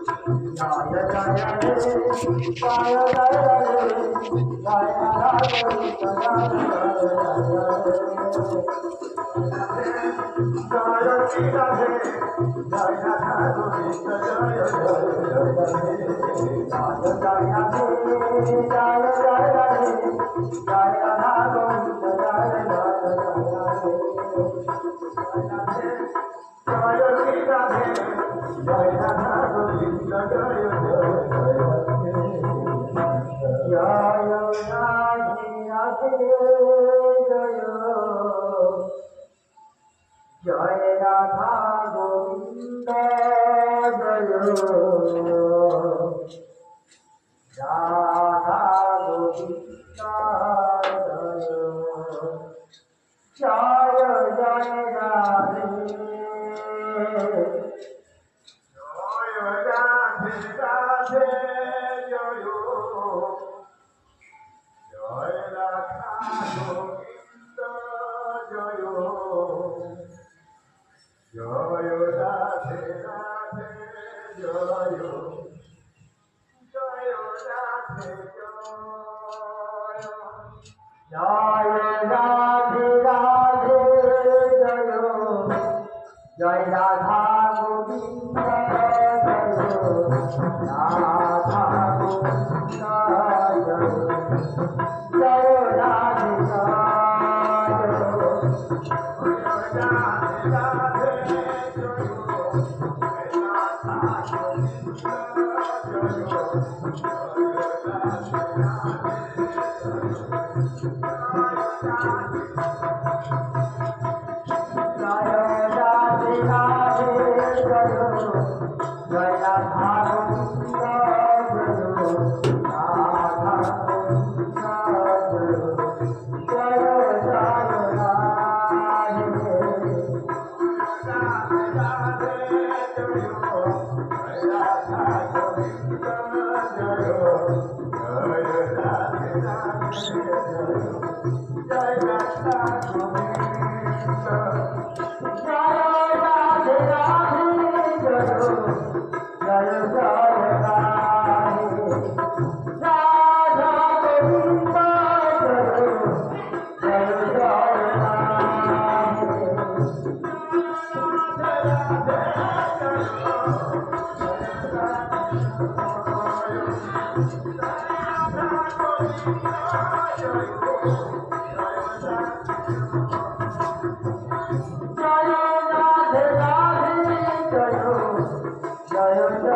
Joy Radha Govinda Joy Radha Govinda Joy Joy Radhe Joy Radhe Radhe Joy Joy Radha Govinda Joy Joy Radhe Radhe Joy Joy Radhe Joy Radhe Radhe Joy Joy Radha Govinda Joy Radha Govinda Joy Radhe Thank you.